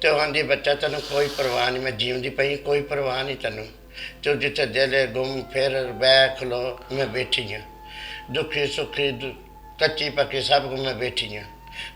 ਤੇ ਉਹ ਆਂਦੀ ਬੱਚਾ ਤੈਨੂੰ ਕੋਈ ਪਰਵਾਹ ਨਹੀਂ, ਮੈਂ ਜੀਵਨ ਦੀ ਪਈ ਕੋਈ ਪਰਵਾਹ ਨਹੀਂ ਤੈਨੂੰ, ਤੂੰ ਜਿੱਥੇ ਦਿਲ ਗੁੰਮ ਫਿਰ ਬੈਠ ਲੋ, ਮੈਂ ਬੈਠੀ ਹਾਂ ਦੁਖੀ ਸੁਖੀ ਕੱਚੀ ਪੱਕੀ ਸਭ ਕੁ ਮੈਂ ਬੈਠੀ ਹਾਂ।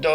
2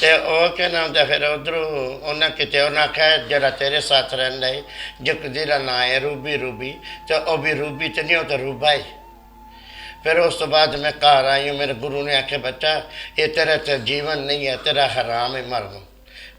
ਤੇ ਉਹ ਕਹਿੰਦਾ ਹੁੰਦਾ ਫਿਰ ਉਧਰੋਂ ਉਹਨਾਂ ਕਿਤੇ ਉਹਨਾਂ ਆਖਿਆ ਜਿਹੜਾ ਤੇਰੇ ਸਾਥ ਰਹਿੰਦਾ ਹੈ ਜਿਸ ਜਿਹਦਾ ਨਾਂ ਹੈ ਰੂਬੀ ਰੂਬੀ, ਤੇ ਉਹ ਵੀ ਰੂਬੀ ਤੇ ਨਹੀਂ, ਉਹ ਤਾਂ ਰੂਬਾ ਹੈ। ਫਿਰ ਉਸ ਤੋਂ ਬਾਅਦ ਮੈਂ ਘਰ ਆਈ, ਮੇਰੇ ਗੁਰੂ ਨੇ ਆਖਿਆ ਬੱਚਾ ਇਹ ਤੇਰਾ ਤੇ ਜੀਵਨ ਨਹੀਂ ਹੈ, ਤੇਰਾ ਹਰਾਮ ਹੈ ਮਰਨਾ।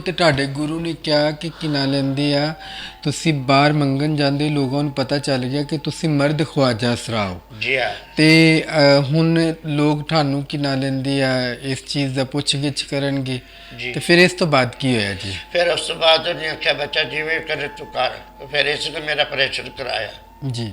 ਤੇ ਤੁਹਾਡੇ ਗੁਰੂ ਨੇ ਕਿਹਾ ਕਿ ਕਿਨਾ ਲੈਂਦੇ ਆ ਤੁਸੀਂ ਬਾਹਰ ਮੰਗਣ ਜਾਂਦੇ, ਲੋਕਾਂ ਨੂੰ ਪਤਾ ਚੱਲ ਗਿਆ ਕਿ ਤੁਸੀਂ ਮਰਦ ਖਵਾਜਾ ਸਰਾਓ। ਜੀ ਹਾਂ। ਤੇ ਹੁਣ ਲੋਕ ਤੁਹਾਨੂੰ ਕਿਨਾ ਲੈਂਦੇ ਆ ਇਸ ਚੀਜ਼ ਦਾ ਪੁੱਛਗਿੱਛ ਕਰਨਗੇ। ਤੇ ਫਿਰ ਇਸ ਤੋਂ ਬਾਅਦ ਕੀ ਹੋਇਆ ਜੀ? ਫਿਰ ਉਸ ਤੋਂ ਬਾਅਦ ਉਹਨੇ ਆਖਿਆ ਬੱਚਾ ਜਿਵੇਂ ਕਰੇ ਤੂੰ ਕਰ। ਫਿਰ ਇਸ ਨੇ ਮੇਰਾ ਆਪਰੇਸ਼ਨ ਕਰਾਇਆ। ਜੀ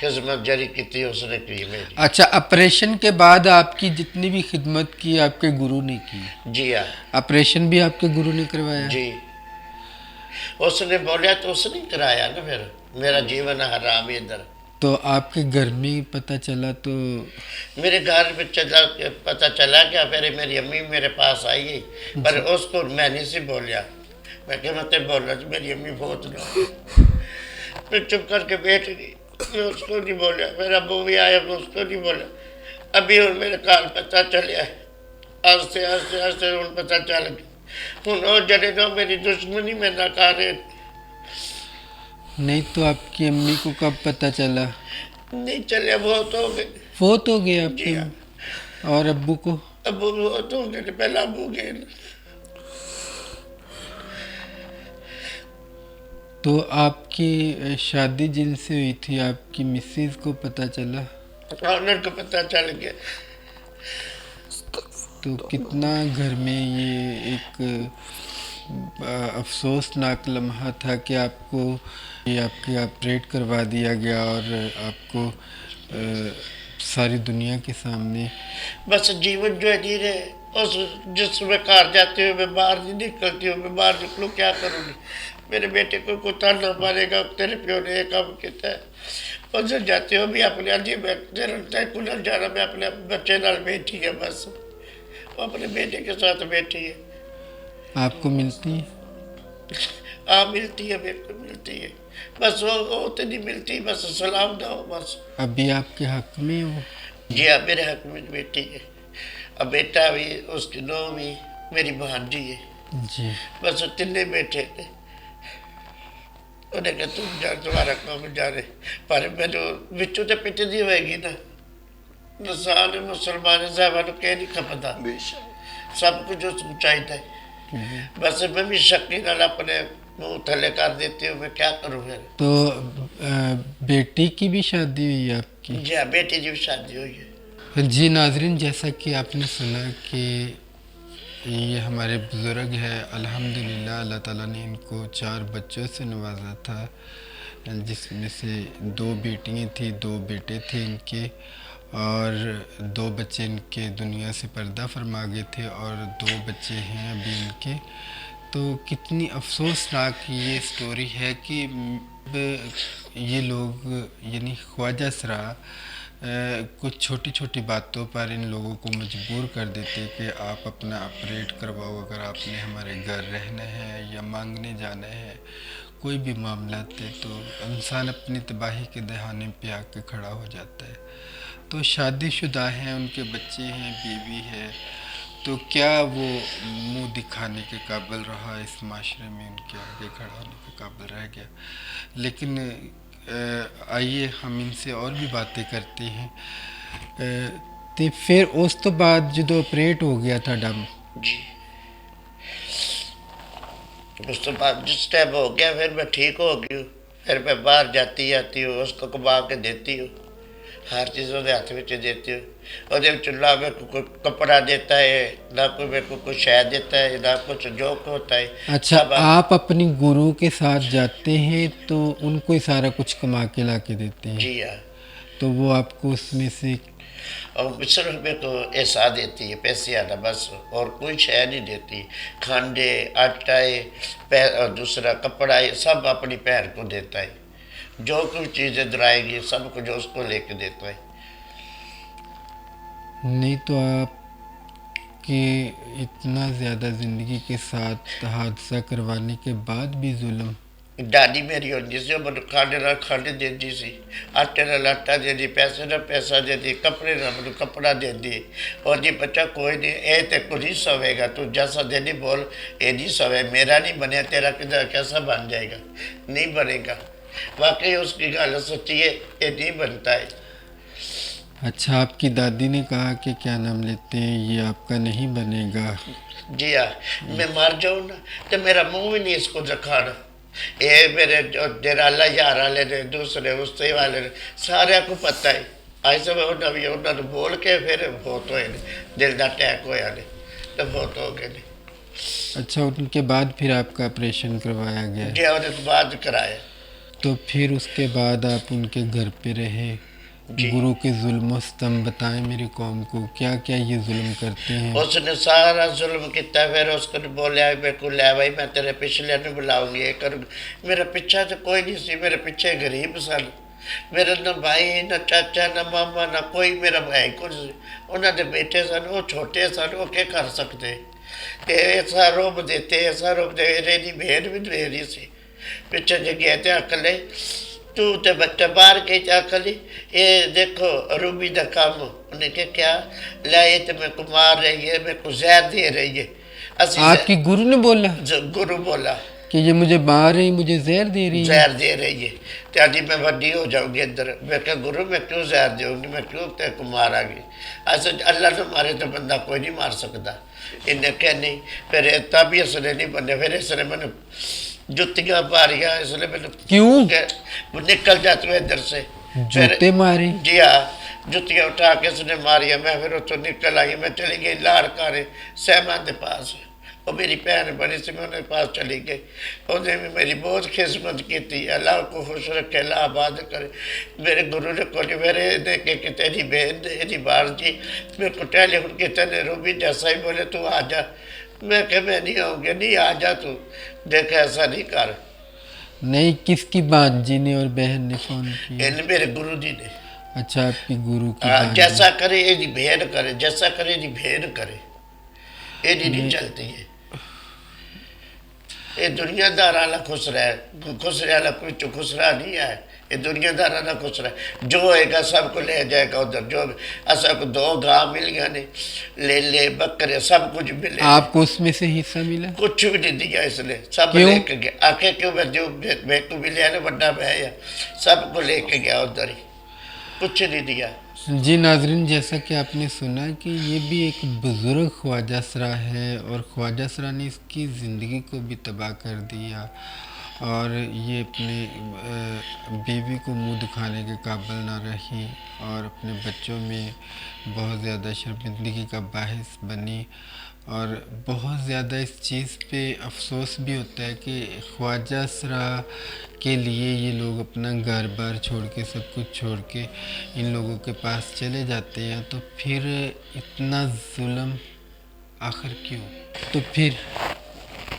خدمت جری کی تھی اس نے کی میری. اچھا آپریشن کے بعد آپ کی جتنی بھی خدمت کی آپ کے گرو نے کی؟ جی ہاں آپریشن بھی آپ کے گرو نے کروایا؟ جی. اس نے بولیا تو اس نے کرایا نا. پھر میرا جیون حرام ادھر. تو آپ کے گھر میں پتہ چلا تو؟ میرے گھر میں پتہ چلا کیا. پھر میری امی میرے پاس آئی گئی پر اس کو میں نہیں سی بولیا. میں کہ مت بولنا میری امی بہت نہ. میں چپ کر کے بیٹھ گئی. میں اس کو نہیں بولیا. میرا ابو بھی آیا میں اس کو نہیں بولا. ابھی ہوں میرے کال پتہ چلیا. آستے آستے آستے ہوں پتہ چل گیا. ہوں وہ جڑے نا میری دشمنی میں نہ کارے. نہیں تو آپ کی امی کو کب پتہ چلا؟ نہیں چلے بہت ہو گئے. فوت ہو گئے آپ جی کے؟ ہاں. اور ابو کو؟ ابو بہت ہو گئے. پہلا ابو گئے نا. تو آپ کی شادی جن سے ہوئی تھی آپ کی مسز کو پتہ چلا؟ آنر کو پتہ چل گیا. تو کتنا گھر میں یہ ایک افسوسناک لمحہ تھا کہ آپ کو یہ آپ کے آپریٹ کروا دیا گیا اور آپ کو ساری دنیا کے سامنے. بس جیون جو ہے جی رہے. اس جس میں کار جاتے ہوئے میں باہر نہیں نکلتی ہوں. میں باہر نکلوں کیا کروں گی. میرے بیٹے کو کتا نہ مارے گا. تیرے پیو نے یہ کام کیا ہے. ادھر جاتے ہو بھی اپنے آجی بیٹھتے رہتا ہے. کلر جانا میں اپنے بچے نال بیٹھی ہے. بس وہ اپنے بیٹے کے ساتھ بیٹھی ہے. آپ کو ملتی ہے؟ ہاں ملتی ہے. میرے کو ملتی ہے. بس وہ تو نہیں ملتی. بس سلام دو بس. ابھی آپ کے حق میں ہو؟ جی ہاں میرے حق میں بیٹی ہے. اب بیٹا بھی اس کی نو بھی میری بھانجی ہے. جی. بس تینے بیٹھے تھے. انہیں کہا تم جا تمہارا کام جانے. پر میں جو بچوں تے پیٹے دی ہوئے گی نا. نسان مسلمان صاحبہ نے کہہ نہیں کھپتا. سب کچھ جو سوچائی تھا. بس میں بھی شکی نال اپنے منہ تھلے کر دیتی ہوں. میں کیا کروں پھر. تو بیٹی کی بھی شادی ہوئی ہے آپ کی؟ جی ہاں بیٹی کی بھی شادی ہوئی ہے. جی ناظرین جیسا کہ آپ نے سنا کہ یہ ہمارے بزرگ ہے. الحمدللہ اللہ تعالیٰ نے ان کو 4 بچوں سے نوازا تھا جس میں سے 2 بیٹیاں تھیں 2 بیٹے تھے ان کے اور 2 بچے ان کے دنیا سے پردہ فرما گئے تھے اور 2 بچے ہیں ابھی ان کے. تو کتنی افسوسناک یہ سٹوری ہے کہ یہ لوگ یعنی خواجہ سرا کچھ چھوٹی چھوٹی باتوں پر ان لوگوں کو مجبور کر دیتے کہ آپ اپنا آپریٹ کرواؤ اگر آپ نے ہمارے گھر رہنا ہے یا مانگنے جانا ہے کوئی بھی معاملات ہے. تو انسان اپنی تباہی کے دہانے پہ آ کے کھڑا ہو جاتا ہے. تو شادی شدہ ہیں ان کے بچے ہیں بیوی ہے تو کیا وہ منہ دکھانے کے قابل رہا اس معاشرے میں ان کے آگے کھڑا ہونے کے قابل رہ گیا. لیکن آئیے ہم ان سے اور بھی باتیں کرتے ہیں. تو پھر اس تو بعد جدو آپریٹ ہو گیا تھا ڈم جی اس تو بعد جس ٹائم ہو گیا پھر میں ٹھیک ہو گئی ہوں. پھر میں باہر جاتی آتی ہوں. اس کو کما کے دیتی ہوں. ہر چیز وہ ہاتھ میں دیتی ہوں. اور جب چولہا میں کوئی کپڑا دیتا ہے نہ کوئی میرے کو کوئی شے دیتا ہے نہ کچھ جو ہوتا ہے. اچھا آپ اپنی گرو کے ساتھ جاتے ہیں تو ان کو ہی سارا کچھ کما کے لا کے دیتے ہیں؟ جی ہاں. تو وہ آپ کو اس میں سے اور صرف میرے کو ایسا دیتی ہے پیسے آنا بس اور کوئی شے نہیں دیتی. کھانڈے آٹا اور دوسرا کپڑا سب اپنی پہن کو دیتا ہے. جو کچھ چیزیں درائے گی سب کچھ اس کو لے کے دیتا ہے. نہیں تو آپ کے اتنا زیادہ زندگی کے ساتھ حادثہ کروانے کے بعد بھی ظلم. ڈاڈی میری ہوتی سی وہ کھانڈے نہ کھانڈے دیتی سی. آٹے نہ آٹا دے دی. پیسے نہ پیسہ دے دی. کپڑے نہ مجھے کپڑا دے دی. اور جی بچہ کوئی نہیں اے تے کو نہیں سوے گا. تو جیسا دے نہیں بول اے نہیں سوے. میرا نہیں بنے تیرا کدھر کیسا بن جائے گا. نہیں بنے گا. واقعی اس کی گال سچی ہے. یہ نہیں بنتا ہے. اچھا آپ کی دادی نے کہا کہ کیا نام لیتے ہیں یہ آپ کا نہیں بنے گا. جی ہاں میں مر جاؤں نا تو میرا منہ بھی نہیں اس کو دکھانا. یہ میرے جو ڈیرالہ یار والے نے دوسرے استے والے نے سارے کو پتہ ہے. ایسے میں انہوں نے بول کے پھر بہت ہوئے دل کا اٹیک ہویا نے تو بہت ہو گئے. اچھا ان کے بعد پھر آپ کا آپریشن کروایا گیا؟ جی اور اس بعد کرایا. تو پھر اس کے بعد آپ ان کے گھر پہ رہے. جی. گرو کے ظلم و ستم بتائیں میری قوم کو, کیا کیا یہ ظلم کرتے ہیں. اس نے سارا ظلم کیتا. پھر اس کو بولیا میرے کو لے بھائی میں تیرے پچھلے نو بلاؤں گی, یہ کروں گی. میرا پیچھا تو کوئی نہیں سی, میرے پیچھے غریب سن. میرا نہ بھائی نہ چاچا نہ ماما نہ کوئی میرا بھائی کچھ. انہوں نے بیٹے سن, وہ چھوٹے سن, وہ کیا کر سکتے. تے ایسا روب دیتے, ایسا روب دے. میری بہن بھی میری سی. پیچھے جے گئے تے اکلے تو تے بچہ باہر کے اکلی. یہ دیکھو روبی دا کام. انہیں کہ کیا لے, یہ تو میں کو مار رہی ہے, میں کو زہر دے رہی ہے. آپ کی گرو نے بولا گرو بولا کہ یہ مجھے مار رہی, مجھے زہر دے رہی ہے. زہر دے رہی ہے. تو آجی میں وڈی ہو جاؤں گی ادھر. میں کہا گرو میں کیوں زہر دیوں گی, میں کیوں تے کو مارا گی. ایسا اللہ نے مارے تو بندہ کوئی نہیں مار سکتا. انہیں کہ نہیں. پھر تب ہی اس نے نہیں بنے. پھر اس نے میں جتیاں ماریا. اس نے میں کیوں وہ نکل جاتے ادھر سے. جوتے مارے. جی ہاں, جتیاں اٹھا کے اس نے ماریا. میں پھر اتوں نکل آئی. میں چلی گئی لاڑکارے سہمان کے پاس. وہ میری بہن بنی سی, میں انہیں پاس چلی گئی. انہیں بھی میری بہت خدمت کی تھی. اللہ کو خوش رکھے, اللہ آباد کرے. میرے گرو نے کہا میرے دیکھے کہ تیری بہن تیری بار جی میرے کو ٹیلی فون کیا نے روبی جیسا ہی بولے تو آ جا. میں کہ میں نہیں آؤں گی. نہیں آ جا تو. دیکھ ایسا نہیں کر. نہیں, کس کی بانجی نے اور بہن نے فون کیا. میرے گرو جی نے. اچھا, آپ کی گرو کی ہاں, بانجی. جیسا کرے یہ بہن کرے, جیسا کرے یہ بہن کرے. یہ نہیں چلتی ہے. یہ دنیا دارانہ خسرا ہے. خسرے والا کوئی خسرا نہیں ہے. یہ دنیا دارانہ خسرا ہے. جو ہوئے گا سب کو لے جائے گا ادھر. جو ایسا کو 2 گاں مل گیا نے, لے لے بکرے سب کچھ ملے. آپ کو اس میں سے حصہ ملا. کچھ بھی نہیں دیا اس نے. سب کیوں؟ لے کے گیا. آخر کیوں میں جو میں کو ملیا نا بڑا بھائی ہے, سب کو لے کے گیا ادھر ہی. کچھ نہیں دیا. جی ناظرین, جیسا کہ آپ نے سنا کہ یہ بھی ایک بزرگ خواجہ سرا ہے, اور خواجہ سرا نے اس کی زندگی کو بھی تباہ کر دیا, اور یہ اپنے بیوی کو منہ دکھانے کے قابل نہ رہی, اور اپنے بچوں میں بہت زیادہ شرمندگی کا باعث بنی. اور بہت زیادہ اس چیز پہ افسوس بھی ہوتا ہے کہ خواجہ سرا کے لیے یہ لوگ اپنا گھر بار چھوڑ کے, سب کچھ چھوڑ کے ان لوگوں کے پاس چلے جاتے ہیں. تو پھر اتنا ظلم آخر کیوں. تو پھر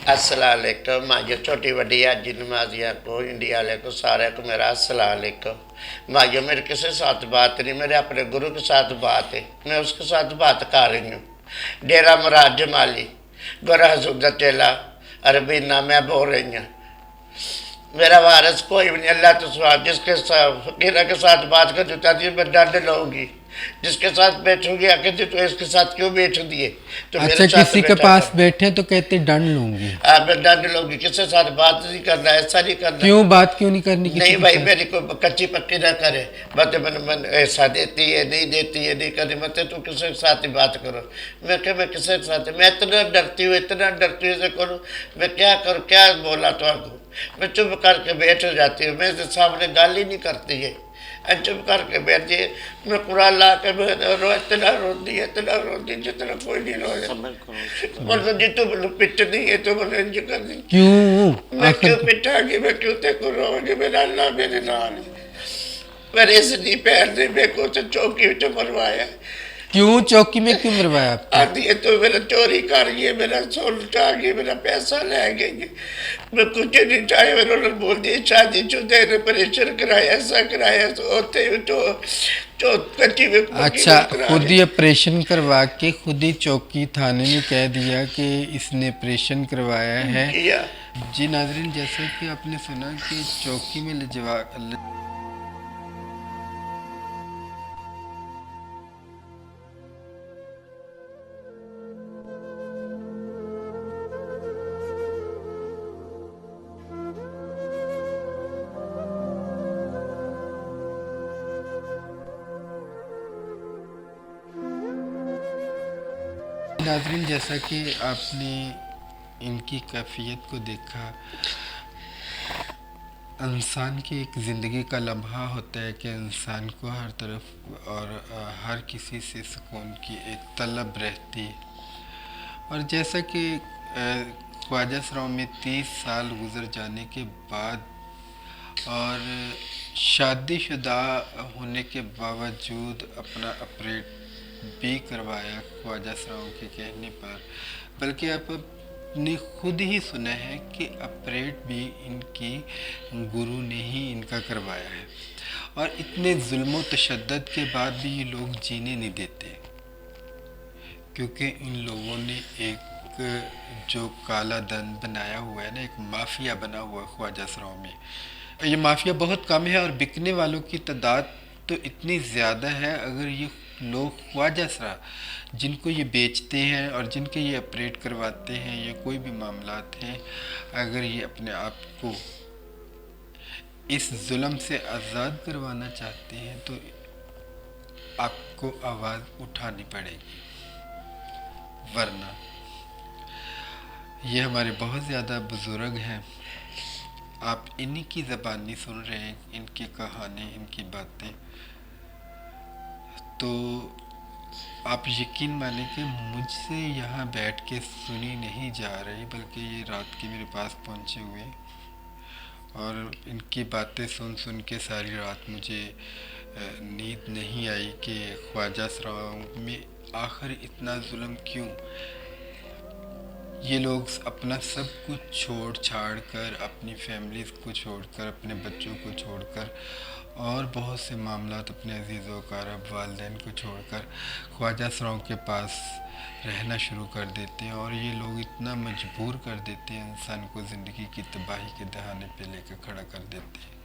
السلام علیکم. مائیو چھوٹی بڑی حاجی نمازیاں کو, انڈیا والے کو, سارے کو میرا السلام علیکم. مائیو میرے کسی ساتھ بات نہیں, میرے اپنے گرو کے ساتھ بات ہے. میں اس کے ساتھ بات کر رہی ہوں. ڈیرا مراد جمالی گورا حضور دا چیلا عربینہ میں بول رہی ہوں. میرا وارث کوئی بھی نہیں اللہ تو سوا. جس کے فقیرہ کے ساتھ بات کر دیتا تھی میں ڈانٹ لوں گی. جس کے ساتھ بیٹھوں گی آکے تو اس کے ساتھ کیوں بیٹھ دیے. تو اچھا, کسی کے پاس بیٹھے تو کہتے ڈانٹ لوں گی. میں ڈانٹ لوں گی. کس کے ساتھ بات نہیں کرنا, ایسا نہیں کرنا. کیوں بات کیوں نہیں کرنی کسی نہیں کے بھائی, ساتھ؟ میری کوئی کچی پکی نہ کرے. بات من ایسا دیتی ہے, نہیں دیتی ہے, نہیں کرنی. مت تو کسی کے ساتھ ہی بات کرو. میں کہ میں کسی کے ساتھ, میں اتنا ڈرتی ہوں, اتنا ڈرتی ہوں سے کروں. میں کیا کروں, کیا بولا تو آپ کو. میں چپ کر کے بیٹھ جاتی ہوں. میں سامنے گال ہی نہیں کرتی ہے. چپ کر کے بیٹھ جائے. میں قرآن لا کے میں اتنا روتی ہے, اتنا روتی جتنا کوئی نہیں رو. اور جی تو مجھے پٹنی ہے تو مجھے انج کرنی. کیوں میں کیوں پٹھا گی, میں کیوں تے کو رو گی. میرا اللہ میرے نال. میرے اس نہیں پیر نے میرے کو تو چوکی وچ مروایا. کیوں چوکی میں کیوں مروایا آپ کو؟ آدھی ہے تو میرا چوری کر گئی, میرا سون اٹھا گئی, میرا پیسہ لے گئی. میں کچھ نہیں چاہے. میں انہوں نے بول دی شادی چودے نے پریشر کرایا, ایسا کرایا. ہوتے تو کچی میں اچھا, خود ہی آپریشن کروا کے خود ہی چوکی تھانے میں کہہ دیا کہ اس نے آپریشن کروایا ہے. کیا. جی ناظرین, جیسے کہ آپ نے سنا کہ چوکی میں ناظرین, جیسا کہ آپ نے ان کی کیفیت کو دیکھا, انسان کی ایک زندگی کا لمحہ ہوتا ہے کہ انسان کو ہر طرف اور ہر کسی سے سکون کی ایک طلب رہتی ہے. اور جیسا کہ خواجہ سراؤں میں 30 سال گزر جانے کے بعد اور شادی شدہ ہونے کے باوجود اپنا اپریٹ بھی کروایا خواجہ سراؤں کے کہنے پر، بلکہ آپ نے خود ہی سنا ہے کہ اپریٹ بھی ان کی گرو نے ہی ان کا کروایا ہے، اور اتنے ظلم و تشدد کے بعد بھی یہ لوگ جینے نہیں دیتے، کیونکہ ان لوگوں نے ایک جو کالا دھن بنایا ہوا ہے نا، ایک مافیا بنا ہوا ہے خواجہ سراؤں میں۔ یہ مافیا بہت کم ہے اور بکنے والوں کی تعداد تو اتنی زیادہ ہے، اگر یہ لوگ خواجہ سرا جن کو یہ بیچتے ہیں اور جن کے یہ آپریٹ کرواتے ہیں یا کوئی بھی معاملات ہیں، اگر یہ اپنے آپ کو اس ظلم سے آزاد کروانا چاہتے ہیں تو آپ کو آواز اٹھانی پڑے گی، ورنہ یہ ہمارے بہت زیادہ بزرگ ہیں، آپ انہی کی زبانی سن رہے ہیں، ان کی کہانی، ان کی باتیں، تو آپ یقین مانیں کہ مجھ سے یہاں بیٹھ کے سنی نہیں جا رہی، بلکہ یہ رات کے میرے پاس پہنچے ہوئے، اور ان کی باتیں سن سن کے ساری رات مجھے نیند نہیں آئی کہ خواجہ سراؤں میں آخر اتنا ظلم کیوں؟ یہ لوگ اپنا سب کچھ چھوڑ چھاڑ کر، اپنی فیملیز کو چھوڑ کر، اپنے بچوں کو چھوڑ کر، اور بہت سے معاملات اپنے عزیز و اقارب والدین کو چھوڑ کر خواجہ سراؤں کے پاس رہنا شروع کر دیتے ہیں، اور یہ لوگ اتنا مجبور کر دیتے ہیں انسان کو، زندگی کی تباہی کے دہانے پہ لے کے کھڑا کر دیتے ہیں۔